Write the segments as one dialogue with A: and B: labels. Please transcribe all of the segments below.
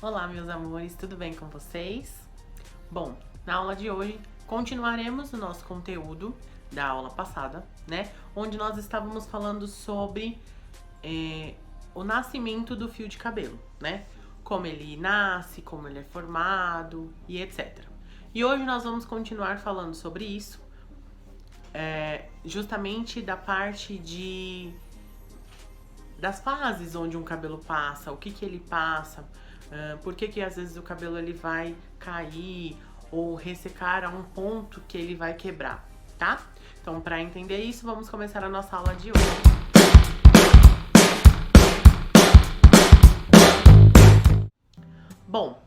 A: Olá, meus amores, tudo bem com vocês? Bom, na aula de hoje continuaremos o nosso conteúdo da aula passada, né? Onde nós estávamos falando sobre o nascimento do fio de cabelo, né? Como ele nasce, como ele é formado e etc. E hoje nós vamos continuar falando sobre isso, justamente da parte das fases onde um cabelo passa, o que ele passa, por que às vezes o cabelo ele vai cair ou ressecar a um ponto que ele vai quebrar, tá? Então, para entender isso, vamos começar a nossa aula de hoje. Bom,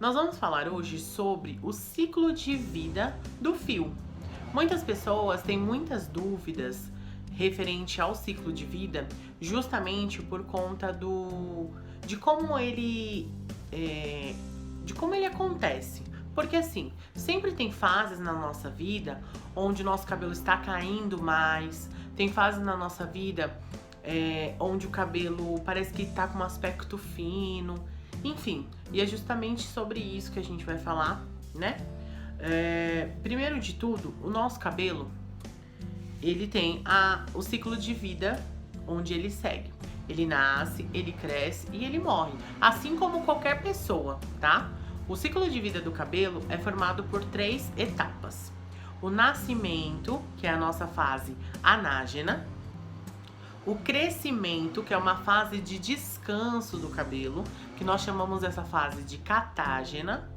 A: nós vamos falar hoje sobre o ciclo de vida do fio. Muitas pessoas têm muitas dúvidas referente ao ciclo de vida, justamente por conta de como ele acontece. Porque assim, sempre tem fases na nossa vida onde o nosso cabelo está caindo mais, tem fases na nossa vida onde o cabelo parece que está com um aspecto fino, enfim, e é justamente sobre isso que a gente vai falar, né? Primeiro de tudo, o nosso cabelo, ele tem o ciclo de vida onde ele segue. Ele nasce, ele cresce e ele morre, assim como qualquer pessoa, tá? O ciclo de vida do cabelo é formado por 3 etapas. O nascimento, que é a nossa fase anágena, o crescimento, que é uma fase de descanso do cabelo, que nós chamamos essa fase de catágena,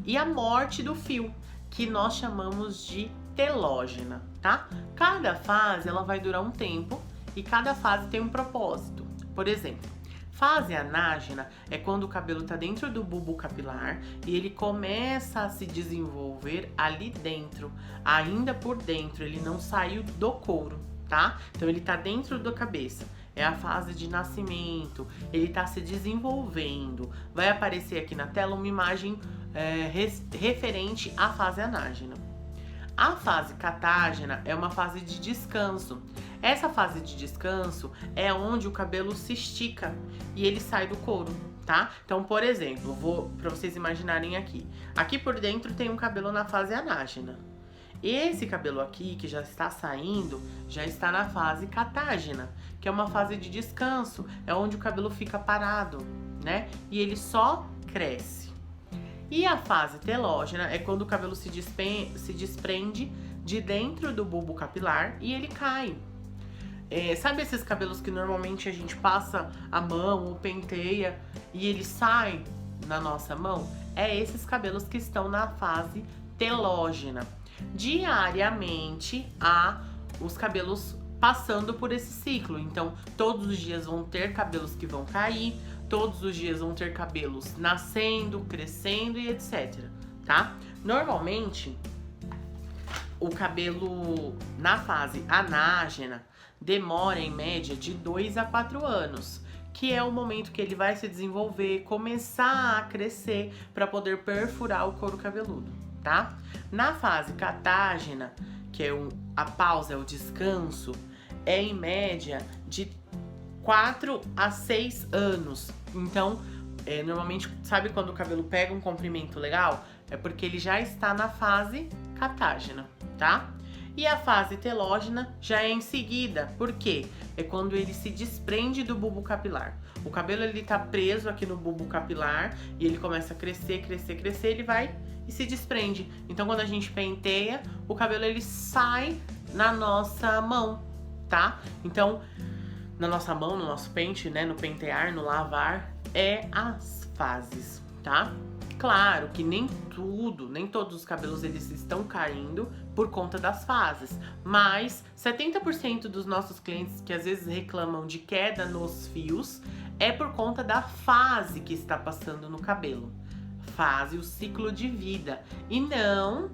A: e a morte do fio, que nós chamamos de telógena, tá? Cada fase ela vai durar um tempo e cada fase tem um propósito. Por exemplo, fase anágena é quando o cabelo está dentro do bulbo capilar e ele começa a se desenvolver ali dentro, ainda por dentro, ele não saiu do couro, tá? Então ele tá dentro da cabeça. É a fase de nascimento, ele tá se desenvolvendo. Vai aparecer aqui na tela uma imagem referente à fase anágena. A fase catágena é uma fase de descanso. Essa fase de descanso é onde o cabelo se estica e ele sai do couro, tá? Então, por exemplo, vou para vocês imaginarem aqui. Aqui por dentro tem um cabelo na fase anágena. Esse cabelo aqui, que já está saindo, já está na fase catágena, que é uma fase de descanso, é onde o cabelo fica parado, né? E ele só cresce. E a fase telógena é quando o cabelo se desprende de dentro do bulbo capilar e ele cai. Sabe esses cabelos que normalmente a gente passa a mão ou penteia e ele sai na nossa mão? É esses cabelos que estão na fase telógena. Diariamente há os cabelos passando por esse ciclo. Então, todos os dias vão ter cabelos que vão cair, todos os dias vão ter cabelos nascendo, crescendo e etc, tá? Normalmente, o cabelo na fase anágena demora em média de 2 a 4 anos, que é o momento que ele vai se desenvolver, começar a crescer para poder perfurar o couro cabeludo, tá? Na fase catágena, que é a pausa, é o descanso, é em média de 4 a 6 anos. Então, normalmente, sabe quando o cabelo pega um comprimento legal? É porque ele já está na fase catágena, tá? E a fase telógena já é em seguida. Por quê? É quando ele se desprende do bulbo capilar. O cabelo ele tá preso aqui no bulbo capilar e ele começa a crescer, crescer, crescer, ele vai e se desprende. Então, quando a gente penteia, o cabelo ele sai na nossa mão, tá? Então, na nossa mão, no nosso pente, né, no pentear, no lavar, é as fases, tá? Claro que nem todos os cabelos eles estão caindo por conta das fases, mas 70% dos nossos clientes que às vezes reclamam de queda nos fios é por conta da fase que está passando no cabelo. Fase, o ciclo de vida, e não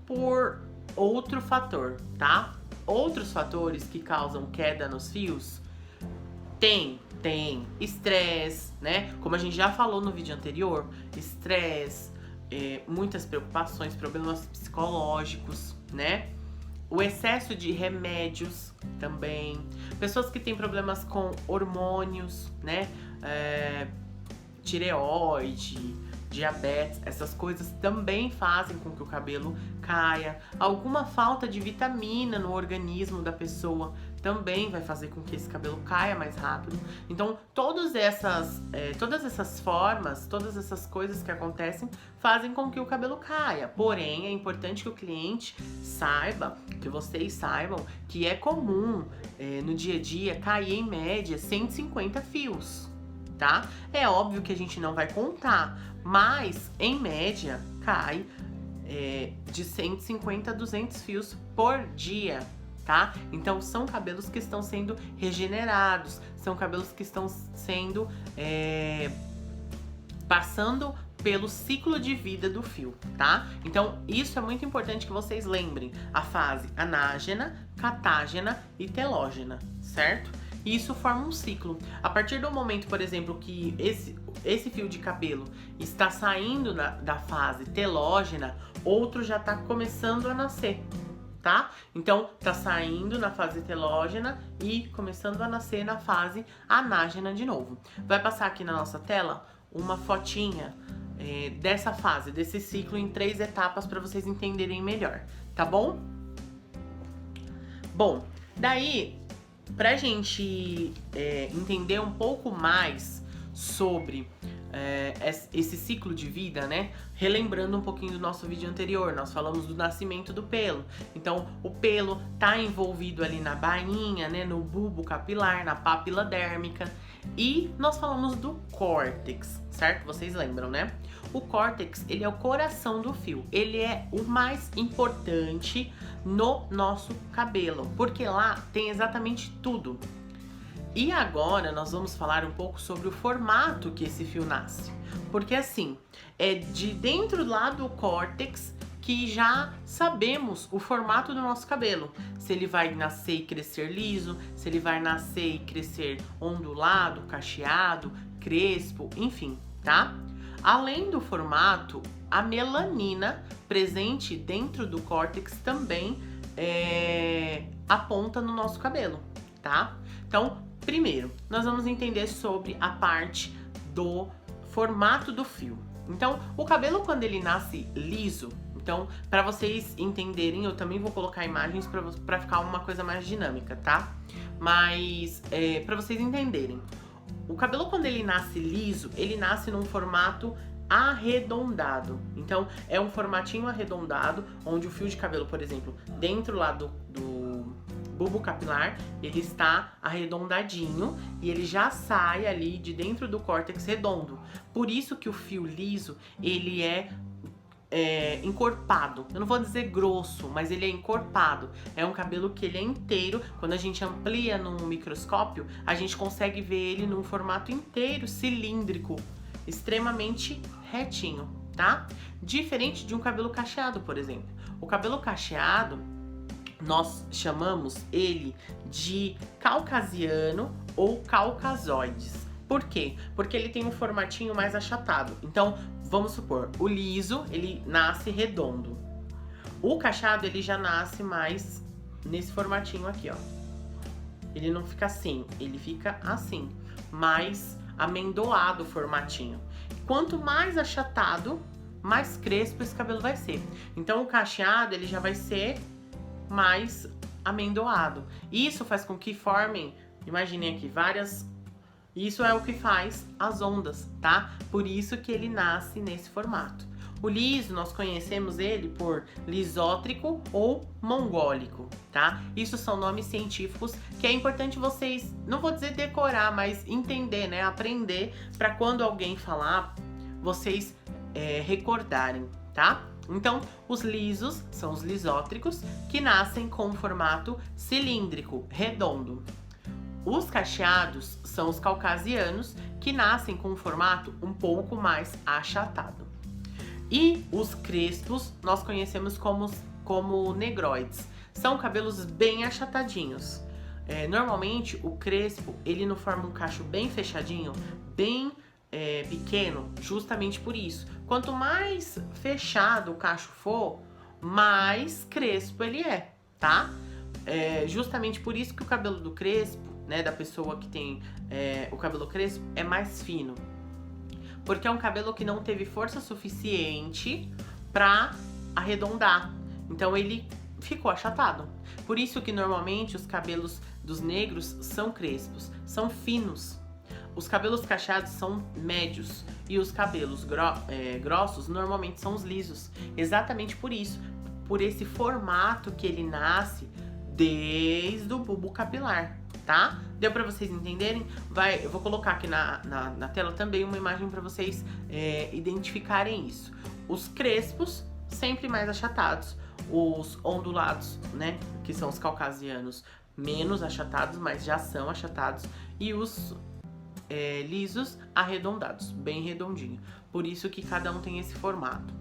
A: por outro fator, tá? Outros fatores que causam queda nos fios tem estresse, né? Como a gente já falou no vídeo anterior, estresse, muitas preocupações, problemas psicológicos, né? O excesso de remédios também. Pessoas que têm problemas com hormônios, né? tireoide, diabetes, essas coisas também fazem com que o cabelo caia. Alguma falta de vitamina no organismo da pessoa também vai fazer com que esse cabelo caia mais rápido. Então, todas essas formas, todas essas coisas que acontecem fazem com que o cabelo caia. Porém, é importante que o cliente saiba, que vocês saibam, que é comum no dia a dia cair em média 150 fios, tá? É óbvio que a gente não vai contar, mas em média cai de 150 a 200 fios por dia, tá? Então são cabelos que estão sendo regenerados, são cabelos que estão sendo passando pelo ciclo de vida do fio, tá? Então isso é muito importante que vocês lembrem, a fase anágena, catágena e telógena, certo? Isso forma um ciclo. A partir do momento, por exemplo, que esse fio de cabelo está saindo da fase telógena, outro já está começando a nascer, tá? Então, tá saindo na fase telógena e começando a nascer na fase anágena de novo. Vai passar aqui na nossa tela uma fotinha dessa fase, desse ciclo em 3 etapas para vocês entenderem melhor, tá bom? Bom, daí, pra gente entender um pouco mais sobre esse ciclo de vida, né? Relembrando um pouquinho do nosso vídeo anterior, nós falamos do nascimento do pelo. Então, o pelo tá envolvido ali na bainha, né? No bulbo capilar, na papila dérmica. E nós falamos do córtex, certo? Vocês lembram, né? O córtex, ele é o coração do fio. Ele é o mais importante no nosso cabelo, porque lá tem exatamente tudo. E agora nós vamos falar um pouco sobre o formato que esse fio nasce. Porque assim, é de dentro lá do córtex que já sabemos o formato do nosso cabelo. Se ele vai nascer e crescer liso, se ele vai nascer e crescer ondulado, cacheado, crespo, enfim, tá? Além do formato, a melanina presente dentro do córtex também aponta no nosso cabelo, tá? Então, primeiro, nós vamos entender sobre a parte do formato do fio. Então, o cabelo quando ele nasce liso, então, para vocês entenderem, eu também vou colocar imagens para ficar uma coisa mais dinâmica, tá? Mas, para vocês entenderem, o cabelo quando ele nasce liso, ele nasce num formato arredondado. Então, é um formatinho arredondado, onde o fio de cabelo, por exemplo, dentro lá do bulbo capilar, ele está arredondadinho e ele já sai ali de dentro do córtex redondo. Por isso que o fio liso, ele é encorpado. Eu não vou dizer grosso, mas ele é encorpado. É um cabelo que ele é inteiro. Quando a gente amplia no microscópio, a gente consegue ver ele num formato inteiro, cilíndrico, extremamente retinho, tá? Diferente de um cabelo cacheado, por exemplo. O cabelo cacheado, nós chamamos ele de caucasiano ou caucasoides. Por quê? Porque ele tem um formatinho mais achatado. Então, vamos supor, o liso, ele nasce redondo. O cacheado, ele já nasce mais nesse formatinho aqui, ó. Ele não fica assim, ele fica assim, mais amendoado o formatinho. Quanto mais achatado, mais crespo esse cabelo vai ser. Então, o cacheado, ele já vai ser mais amendoado. Isso faz com que formem, imaginem aqui, isso é o que faz as ondas, tá? Por isso que ele nasce nesse formato. O liso, nós conhecemos ele por lisótrico ou mongólico, tá? Isso são nomes científicos que é importante vocês, não vou dizer decorar, mas entender, né? Aprender para quando alguém falar, vocês recordarem, tá? Então, os lisos são os lisótricos, que nascem com um formato cilíndrico, redondo. Os cacheados são os caucasianos, que nascem com um formato um pouco mais achatado. E os crespos nós conhecemos como negroides. São cabelos bem achatadinhos. Normalmente, o crespo, ele não forma um cacho bem fechadinho, bem pequeno, justamente por isso. Quanto mais fechado o cacho for, mais crespo ele é, tá? Justamente por isso que o cabelo do crespo, né, da pessoa que tem o cabelo crespo, é mais fino. Porque é um cabelo que não teve força suficiente pra arredondar. Então ele ficou achatado. Por isso que normalmente os cabelos dos negros são crespos, são finos. Os cabelos cacheados são médios e os cabelos grossos normalmente são os lisos. Exatamente por isso, por esse formato que ele nasce desde o bulbo capilar, tá? Deu pra vocês entenderem? Eu vou colocar aqui na tela também uma imagem pra vocês identificarem isso. Os crespos, sempre mais achatados. Os ondulados, né, que são os caucasianos, menos achatados, mas já são achatados. E os lisos, arredondados, bem redondinho. Por isso que cada um tem esse formato.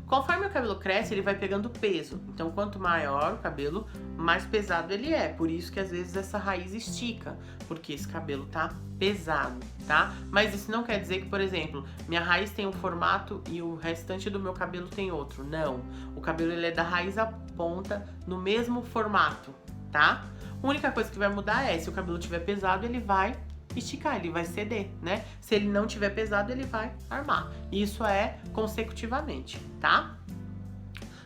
A: Conforme o cabelo cresce, ele vai pegando peso. Então, quanto maior o cabelo, mais pesado ele é. Por isso que às vezes essa raiz estica, porque esse cabelo tá pesado, tá? Mas isso não quer dizer que, por exemplo, minha raiz tem um formato e o restante do meu cabelo tem outro. Não. O cabelo ele é da raiz à ponta no mesmo formato, tá? A única coisa que vai mudar é se o cabelo tiver pesado, ele vai esticar, ele vai ceder, né? Se ele não tiver pesado, ele vai armar. Isso é consecutivamente, tá?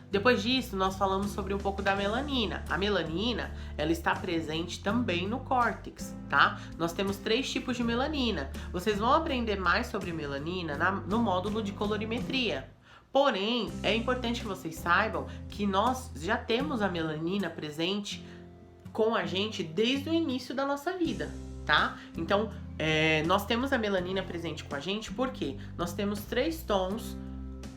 A: Depois disso, nós falamos sobre um pouco da melanina. A melanina, ela está presente também no córtex, tá? Nós temos 3 tipos de melanina. Vocês vão aprender mais sobre melanina no módulo de colorimetria. Porém, é importante que vocês saibam que nós já temos a melanina presente com a gente desde o início da nossa vida, tá? Então, nós temos a melanina presente com a gente porque nós temos 3 tons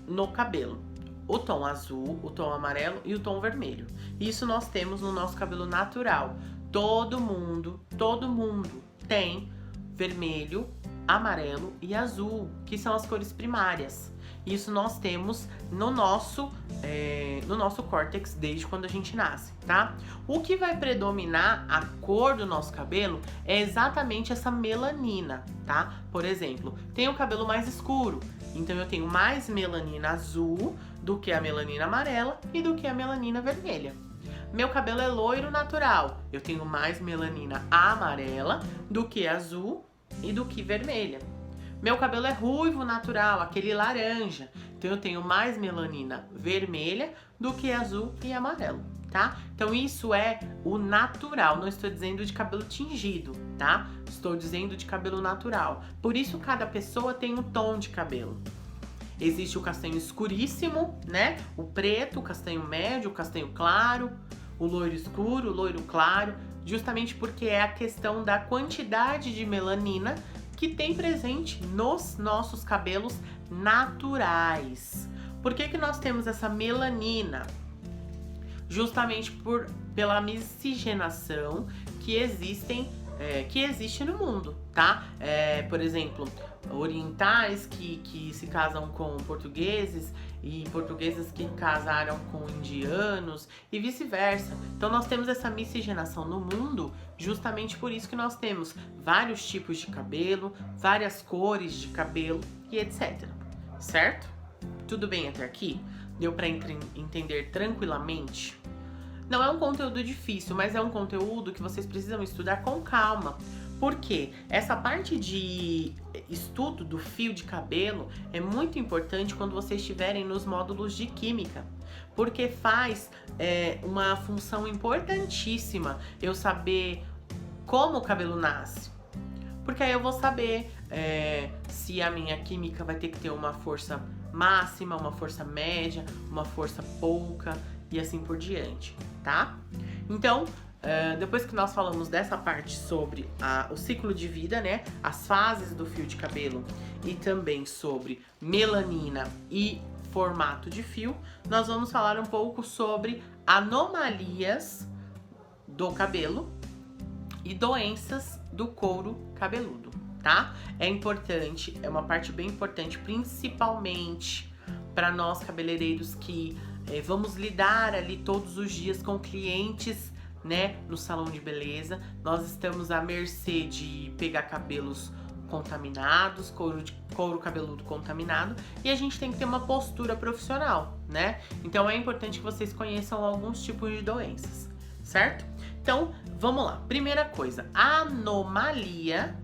A: no cabelo. O tom azul, o tom amarelo e o tom vermelho. Isso nós temos no nosso cabelo natural. Todo mundo tem vermelho, amarelo e azul, que são as cores primárias. Isso nós temos no nosso córtex desde quando a gente nasce, tá? O que vai predominar a cor do nosso cabelo é exatamente essa melanina, tá? Por exemplo, tenho o cabelo mais escuro, então eu tenho mais melanina azul do que a melanina amarela e do que a melanina vermelha. Meu cabelo é loiro natural, eu tenho mais melanina amarela do que azul e do que vermelha. Meu cabelo é ruivo natural, aquele laranja. Então eu tenho mais melanina vermelha do que azul e amarelo, tá? Então isso é o natural, não estou dizendo de cabelo tingido, tá? Estou dizendo de cabelo natural. Por isso cada pessoa tem um tom de cabelo. Existe o castanho escuríssimo, né? O preto, o castanho médio, o castanho claro, o loiro escuro, o loiro claro, justamente porque é a questão da quantidade de melanina que tem presente nos nossos cabelos naturais. Por que nós temos essa melanina? Justamente pela miscigenação que existe no mundo, tá? Por exemplo, orientais que se casam com portugueses e portugueses que casaram com indianos e vice-versa. Então nós temos essa miscigenação no mundo justamente por isso que nós temos vários tipos de cabelo, várias cores de cabelo e etc. Certo? Tudo bem até aqui? Deu para entender tranquilamente? Não é um conteúdo difícil, mas é um conteúdo que vocês precisam estudar com calma. Porque essa parte de estudo do fio de cabelo é muito importante quando vocês estiverem nos módulos de química. Porque faz uma função importantíssima eu saber como o cabelo nasce. Porque aí eu vou saber se a minha química vai ter que ter uma força máxima, uma força média, uma força pouca e assim por diante, tá? Então, depois que nós falamos dessa parte sobre o ciclo de vida, né? As fases do fio de cabelo e também sobre melanina e formato de fio, nós vamos falar um pouco sobre anomalias do cabelo e doenças do couro cabeludo, tá? É importante, é uma parte bem importante, principalmente para nós cabeleireiros que vamos lidar ali todos os dias com clientes, né, no salão de beleza. Nós estamos à mercê de pegar cabelos contaminados, couro cabeludo contaminado, e a gente tem que ter uma postura profissional, né? Então é importante que vocês conheçam alguns tipos de doenças, certo? Então, vamos lá. Primeira coisa, anomalia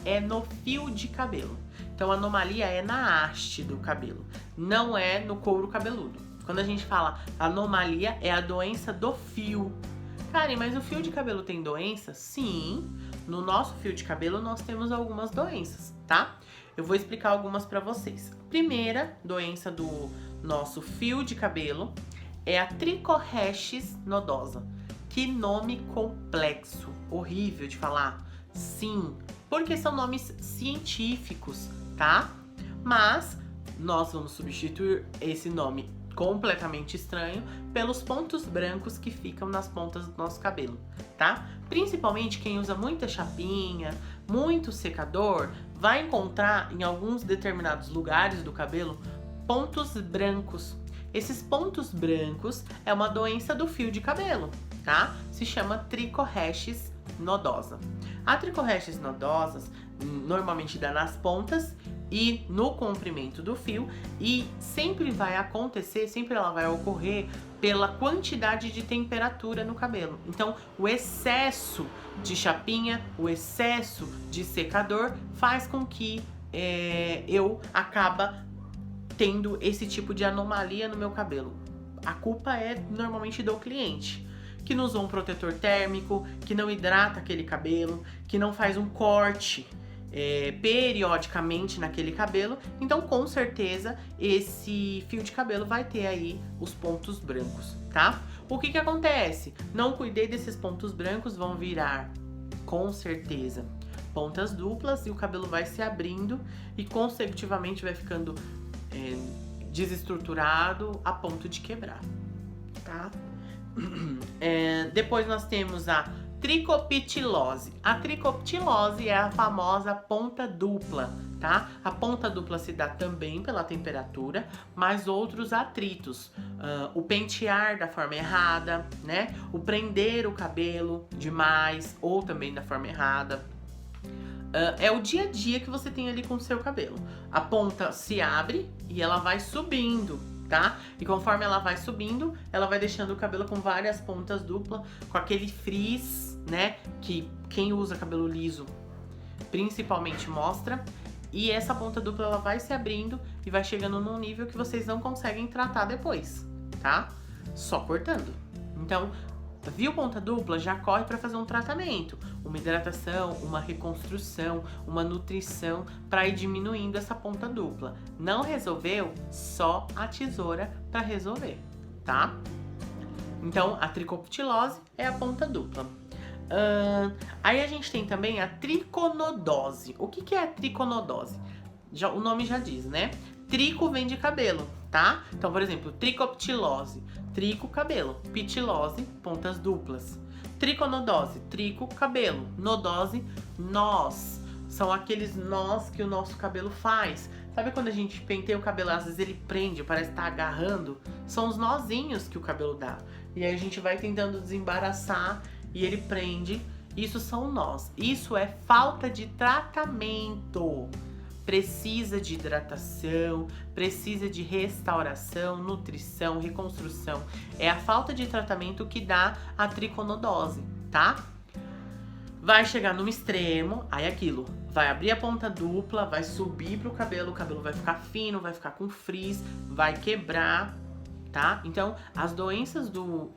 A: é no fio de cabelo. Então, a anomalia é na haste do cabelo, não é no couro cabeludo. Quando a gente fala anomalia, é a doença do fio. Karen, mas o fio de cabelo tem doença? Sim, no nosso fio de cabelo nós temos algumas doenças, tá? Eu vou explicar algumas para vocês. Primeira doença do nosso fio de cabelo é a trichorrhexis nodosa. Que nome complexo, horrível de falar. Sim, porque são nomes científicos, tá? Mas nós vamos substituir esse nome completamente estranho pelos pontos brancos que ficam nas pontas do nosso cabelo, tá? Principalmente quem usa muita chapinha, muito secador, vai encontrar em alguns determinados lugares do cabelo pontos brancos. Esses pontos brancos é uma doença do fio de cabelo, tá? Se chama trichorrhexis nodosa. A trichorrhexis nodosa normalmente dá nas pontas e no comprimento do fio, e sempre vai acontecer, sempre ela vai ocorrer pela quantidade de temperatura no cabelo. Então, o excesso de chapinha, o excesso de secador faz com que eu acaba tendo esse tipo de anomalia no meu cabelo. A culpa é normalmente do cliente, que não usou um protetor térmico, que não hidrata aquele cabelo, que não faz um corte periodicamente naquele cabelo. Então, com certeza, esse fio de cabelo vai ter aí os pontos brancos, tá? O que acontece? Não cuidei desses pontos brancos, vão virar, com certeza, pontas duplas, e o cabelo vai se abrindo e consecutivamente vai ficando desestruturado a ponto de quebrar, tá? Depois nós temos a tricopitilose. A tricopitilose é a famosa ponta dupla, tá? A ponta dupla se dá também pela temperatura, mas outros atritos, o pentear da forma errada, né? O prender o cabelo demais ou também da forma errada. É o dia a dia que você tem ali com o seu cabelo. A ponta se abre e ela vai subindo, tá? E conforme ela vai subindo, ela vai deixando o cabelo com várias pontas duplas, com aquele frizz, né? Que quem usa cabelo liso principalmente mostra. E essa ponta dupla ela vai se abrindo e vai chegando num nível que vocês não conseguem tratar depois, tá? Só cortando. Então, viu ponta dupla? Já corre para fazer um tratamento, uma hidratação, uma reconstrução, uma nutrição para ir diminuindo essa ponta dupla. Não resolveu? Só a tesoura para resolver, tá? Então, a tricopitilose é a ponta dupla. Aí a gente tem também a triconodose. O que é a triconodose? O nome já diz, né? Trico vem de cabelo, tá? Então, por exemplo, tricopitilose, trico, cabelo. Pitilose, pontas duplas. Triconodose, trico, cabelo. Nodose, nós. São aqueles nós que o nosso cabelo faz. Sabe quando a gente penteia o cabelo, às vezes ele prende, parece estar agarrando? São os nozinhos que o cabelo dá. E aí a gente vai tentando desembaraçar e ele prende. Isso são nós. Isso é falta de tratamento. Precisa de hidratação, precisa de restauração, nutrição, reconstrução. É a falta de tratamento que dá a triconodose, tá? Vai chegar num extremo, aí aquilo, vai abrir a ponta dupla, vai subir pro cabelo, o cabelo vai ficar fino, vai ficar com frizz, vai quebrar, tá? Então, as doenças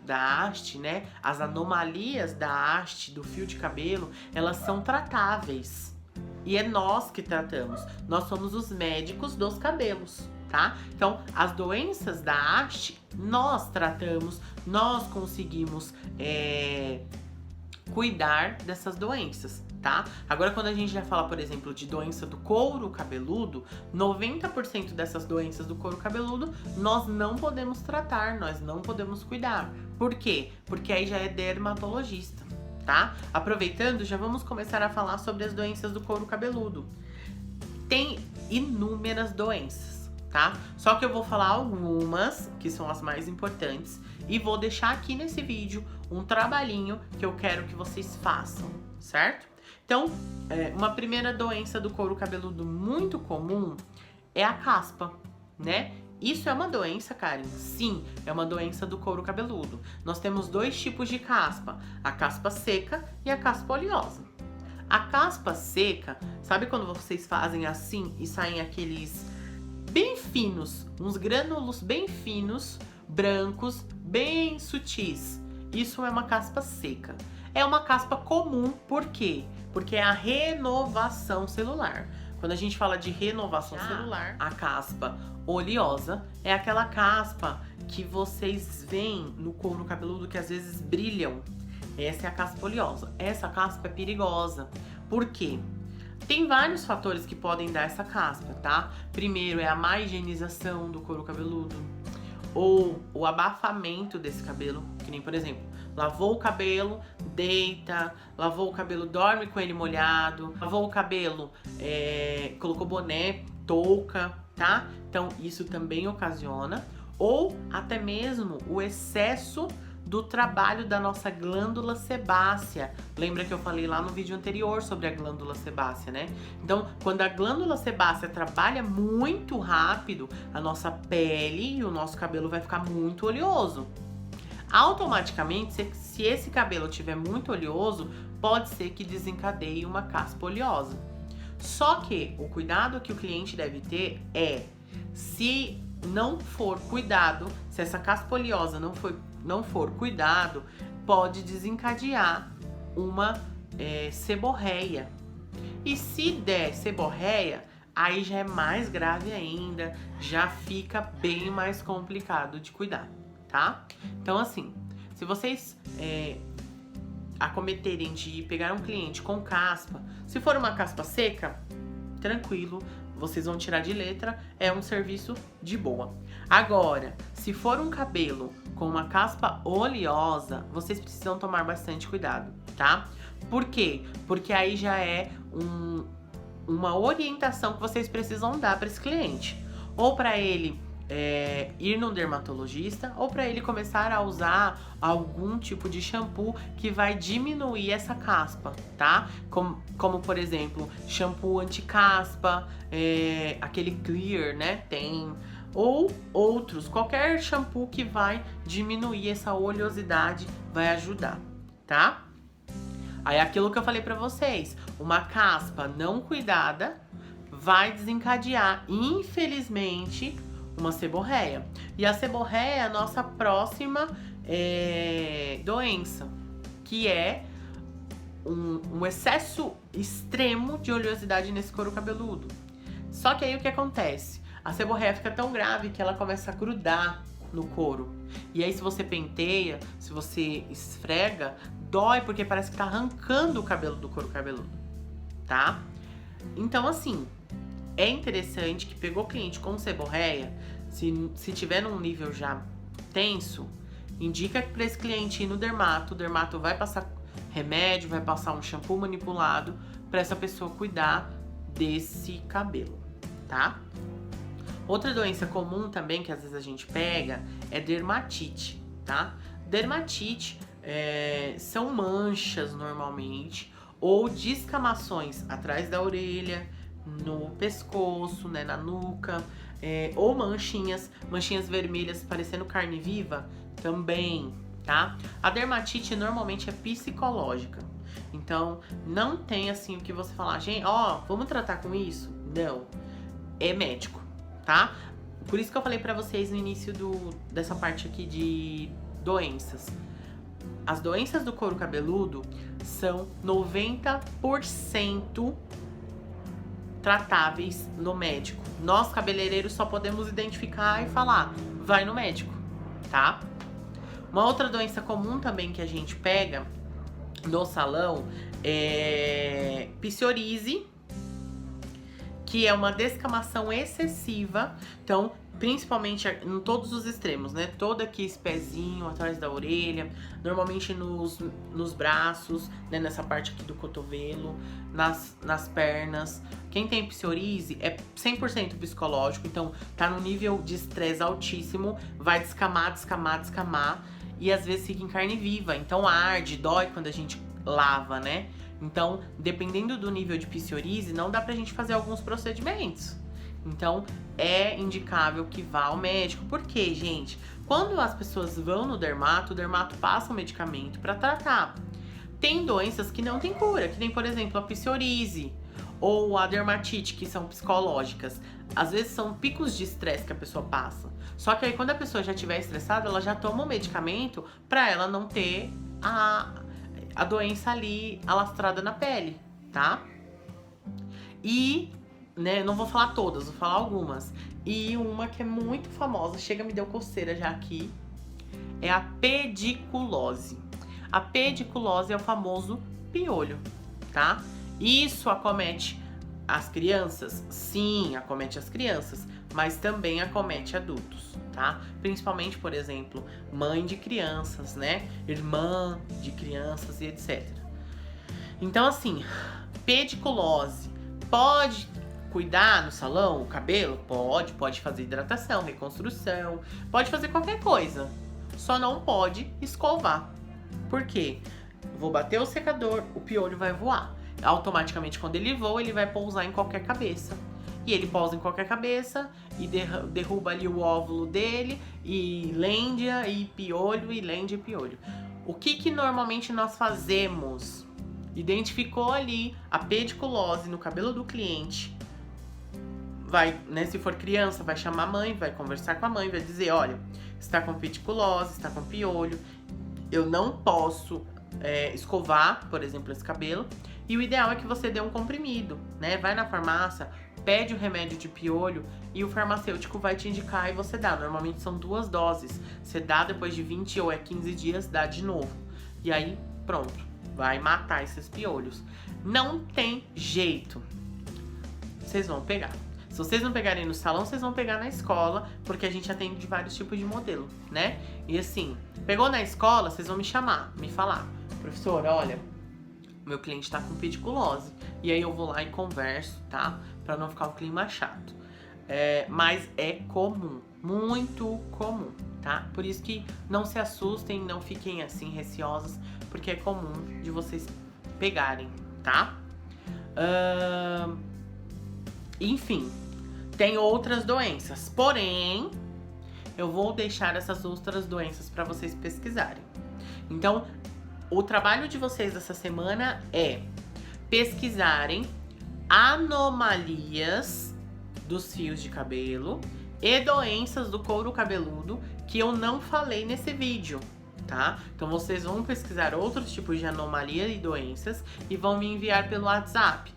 A: da haste, né? As anomalias da haste, do fio de cabelo, elas são tratáveis. E é nós que tratamos. Nós somos os médicos dos cabelos, tá? Então, as doenças da haste, nós tratamos, nós conseguimos cuidar dessas doenças, tá? Agora, quando a gente vai falar, por exemplo, de doença do couro cabeludo, 90% dessas doenças do couro cabeludo, nós não podemos tratar, nós não podemos cuidar. Por quê? Porque aí já é dermatologista. Tá? Aproveitando, já vamos começar a falar sobre as doenças do couro cabeludo. Tem inúmeras doenças, tá? Só que eu vou falar algumas, que são as mais importantes, e vou deixar aqui nesse vídeo um trabalhinho que eu quero que vocês façam, certo? Então, uma primeira doença do couro cabeludo muito comum é a caspa, né? Isso é uma doença, Karen? Sim, é uma doença do couro cabeludo. Nós temos dois tipos de caspa, a caspa seca e a caspa oleosa. A caspa seca, sabe quando vocês fazem assim e saem aqueles bem finos, uns grânulos bem finos, brancos, bem sutis? Isso é uma caspa seca. É uma caspa comum, por quê? Porque é a renovação celular. Quando a gente fala de renovação celular, a caspa oleosa é aquela caspa que vocês veem no couro cabeludo que às vezes brilham. Essa é a caspa oleosa. Essa caspa é perigosa. Por quê? Tem vários fatores que podem dar essa caspa, tá? Primeiro é a má higienização do couro cabeludo, ou o abafamento desse cabelo, que nem, por exemplo, lavou o cabelo, deita, lavou o cabelo, dorme com ele molhado, lavou o cabelo, colocou boné, touca, tá? Então isso também ocasiona, ou até mesmo o excesso do trabalho da nossa glândula sebácea. Lembra que eu falei lá no vídeo anterior sobre a glândula sebácea, né? Então, quando a glândula sebácea trabalha muito rápido, a nossa pele e o nosso cabelo vai ficar muito oleoso. Automaticamente, se esse cabelo estiver muito oleoso, pode ser que desencadeie uma caspa oleosa. Só que o cuidado que o cliente deve ter é, se não for cuidado, se essa caspa oleosa não for cuidado, pode desencadear uma seborreia. E se der seborreia, aí já é mais grave ainda, já fica bem mais complicado de cuidar, tá? Então assim, se vocês acometerem de pegar um cliente com caspa, se for uma caspa seca, tranquilo, vocês vão tirar de letra, é um serviço de boa. Agora, se for um cabelo com uma caspa oleosa, vocês precisam tomar bastante cuidado, tá? Por quê? Porque aí já é uma orientação que vocês precisam dar para esse cliente. Ou para ele ir num dermatologista, ou para ele começar a usar algum tipo de shampoo que vai diminuir essa caspa, tá? Como por exemplo, shampoo anti-caspa, aquele clear, né? Tem, ou outros, qualquer shampoo que vai diminuir essa oleosidade vai ajudar, tá? Aí aquilo que eu falei pra vocês, uma caspa não cuidada vai desencadear, infelizmente, uma seborreia. E a seborreia é a nossa próxima doença, que é um excesso extremo de oleosidade nesse couro cabeludo. Só que aí o que acontece? A seborreia fica tão grave que ela começa a grudar no couro. E aí se você penteia, se você esfrega, dói porque parece que tá arrancando o cabelo do couro cabeludo, tá? Então assim, é interessante que pegou cliente com seborreia, se tiver num nível já tenso, indica para esse cliente ir no dermato, o dermato vai passar remédio, vai passar um shampoo manipulado para essa pessoa cuidar desse cabelo, tá? Outra doença comum também que às vezes a gente pega é dermatite, tá? Dermatite são manchas normalmente ou descamações atrás da orelha, no pescoço, né, na nuca, ou manchinhas vermelhas parecendo carne viva também, tá? A dermatite normalmente é psicológica, então não tem assim o que você falar, gente, vamos tratar com isso? Não, é médico, tá? Por isso que eu falei pra vocês no início dessa parte aqui de doenças. As doenças do couro cabeludo são 90% tratáveis no médico. Nós, cabeleireiros, só podemos identificar e falar, vai no médico, tá? Uma outra doença comum também que a gente pega no salão é psoríase, que é uma descamação excessiva, então, principalmente em todos os extremos, né? Todo aqui esse pezinho atrás da orelha, normalmente nos braços, né? Nessa parte aqui do cotovelo, nas pernas. Quem tem psoríase é 100% psicológico, então tá no nível de estresse altíssimo, vai descamar, e às vezes fica em carne viva, então arde, dói quando a gente lava, né? Então, dependendo do nível de psoríase, não dá pra gente fazer alguns procedimentos. Então, é indicável que vá ao médico. Por quê, gente? Quando as pessoas vão no dermato, o dermato passa um medicamento pra tratar. Tem doenças que não tem cura, que nem, por exemplo, a psoríase ou a dermatite, que são psicológicas. Às vezes são picos de estresse que a pessoa passa. Só que aí quando a pessoa já estiver estressada, ela já toma um medicamento pra ela não ter a doença ali alastrada na pele, tá? E, né, não vou falar todas, vou falar algumas. E uma que é muito famosa, chega, me deu coceira já aqui, é a pediculose. A pediculose é o famoso piolho, tá? Isso acomete as crianças? Sim, acomete as crianças, mas também acomete adultos, tá? Principalmente, por exemplo, mãe de crianças, né? Irmã de crianças e etc. Então, assim, pediculose pode cuidar no salão, o cabelo? Pode fazer hidratação, reconstrução, pode fazer qualquer coisa. Só não pode escovar. Por quê? Vou bater o secador, o piolho vai voar. Automaticamente, quando ele voa, ele vai pousar em qualquer cabeça. E ele pousa em qualquer cabeça e derruba ali o óvulo dele, e lêndia, e piolho, e lêndia e piolho. O que normalmente nós fazemos? Identificou ali a pediculose no cabelo do cliente, vai, né, se for criança, vai chamar a mãe, vai conversar com a mãe, vai dizer, olha, está com pediculose, está com piolho, eu não posso escovar, por exemplo, esse cabelo, e o ideal é que você dê um comprimido, né, vai na farmácia, pede o remédio de piolho e o farmacêutico vai te indicar e você dá. Normalmente são 2 doses, você dá depois de 20 ou 15 dias, dá de novo, e aí pronto, vai matar esses piolhos. Não tem jeito, vocês vão pegar. Se vocês não pegarem no salão, vocês vão pegar na escola, porque a gente atende de vários tipos de modelo, né? E assim, pegou na escola, vocês vão me chamar, me falar, professora, olha, meu cliente tá com pediculose. E aí eu vou lá e converso, tá? Pra não ficar um clima chato. Mas é comum, muito comum, tá? Por isso que não se assustem, não fiquem assim receosas, porque é comum de vocês pegarem, tá? Enfim, tem outras doenças, porém, eu vou deixar essas outras doenças para vocês pesquisarem. Então, o trabalho de vocês essa semana é pesquisarem anomalias dos fios de cabelo e doenças do couro cabeludo que eu não falei nesse vídeo, tá? Então vocês vão pesquisar outros tipos de anomalia e doenças e vão me enviar pelo WhatsApp,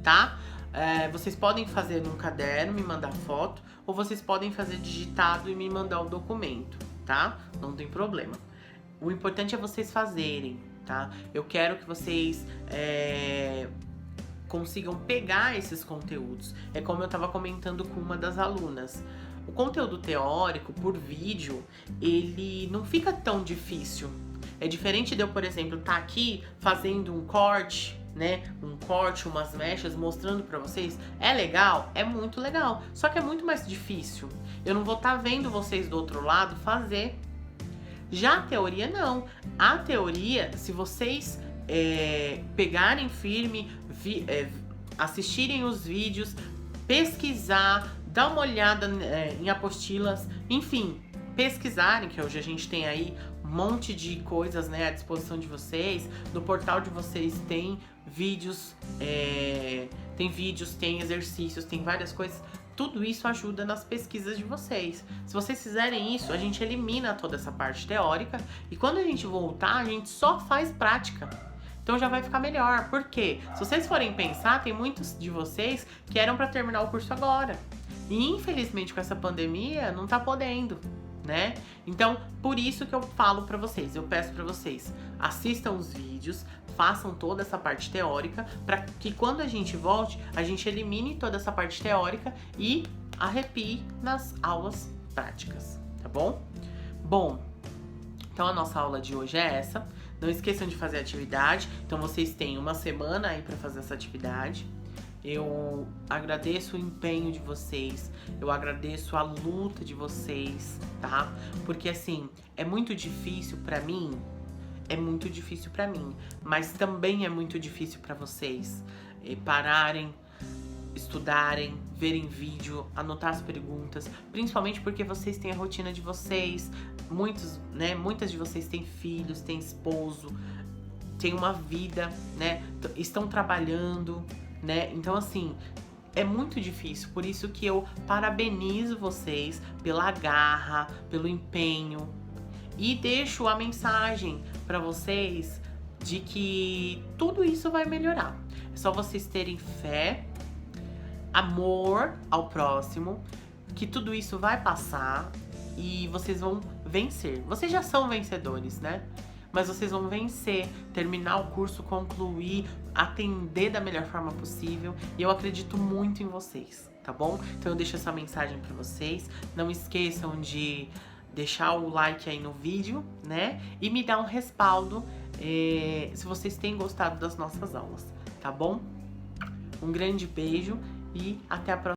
A: tá? Vocês podem fazer num caderno, me mandar foto, ou vocês podem fazer digitado e me mandar o documento, tá? Não tem problema. O importante é vocês fazerem, tá? Eu quero que vocês consigam pegar esses conteúdos. É como eu tava comentando com uma das alunas. O conteúdo teórico, por vídeo, ele não fica tão difícil. É diferente de eu, por exemplo, estar aqui fazendo um corte, né? Um corte, umas mechas, mostrando pra vocês. É legal? É muito legal. Só que é muito mais difícil. Eu não vou estar vendo vocês do outro lado fazer. Já a teoria, não. A teoria, se vocês pegarem firme, assistirem os vídeos, pesquisar, dar uma olhada em apostilas, enfim, pesquisarem, que hoje a gente tem aí um monte de coisas, né, à disposição de vocês. No portal de vocês tem vídeos, tem exercícios, tem várias coisas. Tudo isso ajuda nas pesquisas de vocês. Se vocês fizerem isso, a gente elimina toda essa parte teórica e quando a gente voltar, a gente só faz prática. Então já vai ficar melhor. Por quê? Se vocês forem pensar, tem muitos de vocês que eram para terminar o curso agora. E infelizmente com essa pandemia não tá podendo, né? Então, por isso que eu falo para vocês, eu peço para vocês, assistam os vídeos, façam toda essa parte teórica, para que quando a gente volte, a gente elimine toda essa parte teórica e arrepie nas aulas práticas, tá bom? Bom, então a nossa aula de hoje é essa. Não esqueçam de fazer a atividade. Então vocês têm uma semana aí para fazer essa atividade. Eu agradeço o empenho de vocês, eu agradeço a luta de vocês, tá? Porque assim, é muito difícil pra mim, mas também é muito difícil pra vocês pararem estudarem, verem vídeo, anotar as perguntas, principalmente porque vocês têm a rotina de vocês, muitas de vocês têm filhos, têm esposo, têm uma vida, né? Estão trabalhando, né? Então, assim, é muito difícil, por isso que eu parabenizo vocês pela garra, pelo empenho e deixo a mensagem para vocês de que tudo isso vai melhorar. É só vocês terem fé, amor ao próximo, que tudo isso vai passar e vocês vão vencer. Vocês já são vencedores, né? Mas vocês vão vencer, terminar o curso, concluir, atender da melhor forma possível. E eu acredito muito em vocês, tá bom? Então eu deixo essa mensagem para vocês. Não esqueçam de deixar o like aí no vídeo, né? E me dar um respaldo se vocês têm gostado das nossas aulas, tá bom? Um grande beijo e até a próxima.